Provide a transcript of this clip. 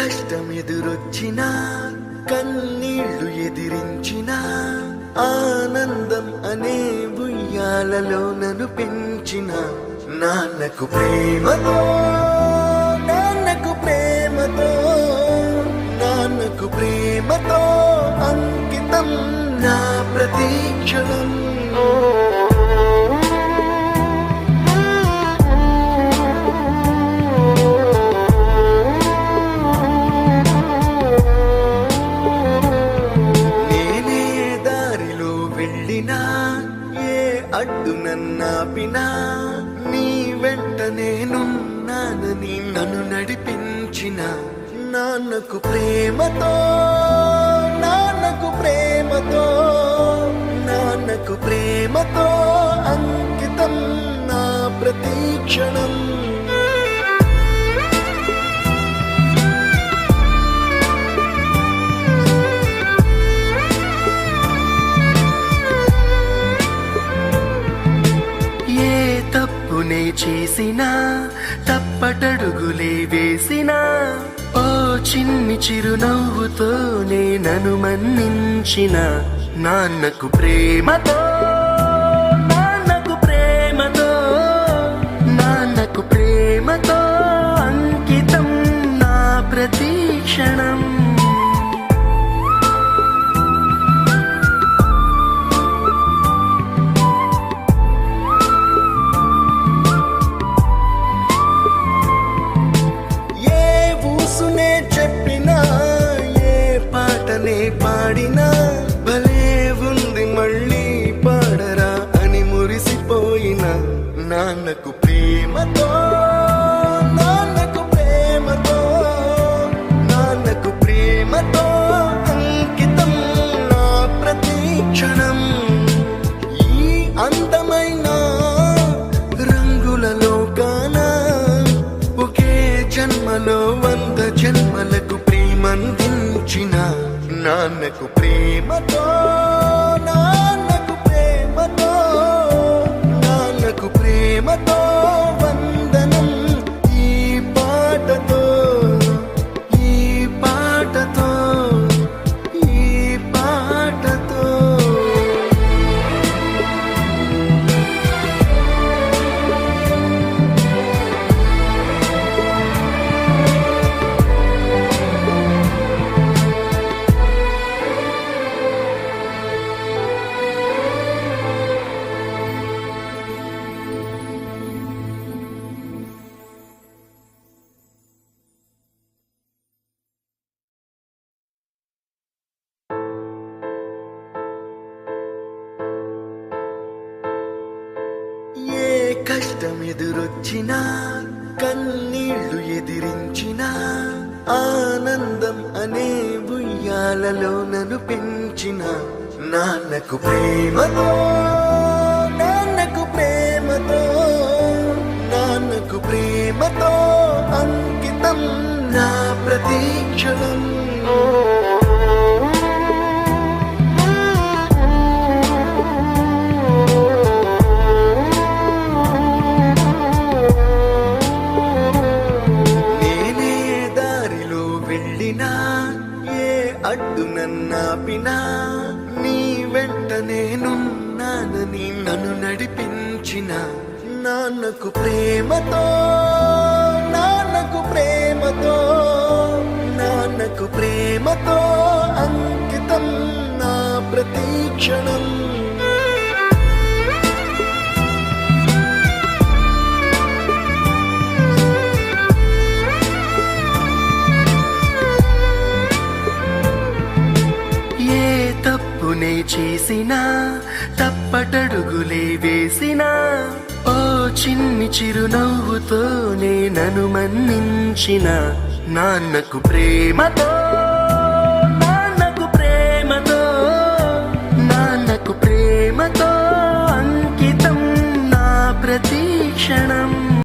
కష్టం ఎదురొచ్చినా కన్నీళ్లు ఎదిరించినా ఆనందం అనే ఉయ్యాలలో నన్ను పెంచిన నాన్నకు ప్రేమతో నాన్నకు ప్రేమతో నాన్నకు ప్రేమతో అంకితం నా ప్రతీక్షణం. అడ్డు నన్నాపినా నీ వెంట నేనున్నానని నన్ను నడిపించిన నాన్నకు ప్రేమతో నాన్నకు ప్రేమతో నాన్నకు ప్రేమతో అంకితం నా ప్రతీక్షణం. తప్పునే చేసినా తప్పటడుగులే వేసినా ఓ చిన్ని చిరునవ్వుతోనే నన్ను మన్నించిన నాన్నకు ప్రేమతో నాన్నకు ప్రేమతో నాన్నకు ప్రేమతో అంకితం నా ప్రతీక్షణం. పాడినా భలే ఉంది మళ్ళీ పాడరా అని మురిసిపోయిన నాన్నకు ప్రేమతో నాన్నకు ప్రేమతో నాన్నకు ప్రేమతో అంకితం నా ప్రతీక్షణం. ఈ అందమైన రంగులలో కానా ఒకే జన్మలో 100 జన్మలకు ప్రేమందించిన నాన్నకు ప్రేమతో నాన్నకు ప్రేమతో నాన్నకు ప్రేమతో వందనం. ఈ పాటతో ఈ పాటతో ఈ పాటతో కష్టం ఎదురొచ్చినా కన్నీళ్లు ఎదిరించినా ఆనందం అనే ఉయ్యాలలో నన్ను పెంచిన నాన్నకు ప్రేమతో నాన్నకు ప్రేమతో నాన్నకు ప్రేమతో అంకితం నా ప్రతీక్షణం. అడ్డు నన్నాపినా నీ వెంట నేనున్నానని నన్ను నడిపించిన నాన్నకు ప్రేమతో నాన్నకు ప్రేమతో నాన్నకు ప్రేమతో అంకితం నా ప్రతీక్షణం. తప్పునే చేసినా తప్పటడుగులే వేసినా ఓ చిన్ని చిరునవ్వుతోనే నన్ను మన్నించిన నాన్నకు ప్రేమతో నాన్నకు ప్రేమతో నాన్నకు ప్రేమతో అంకితం నా ప్రతీక్షణం.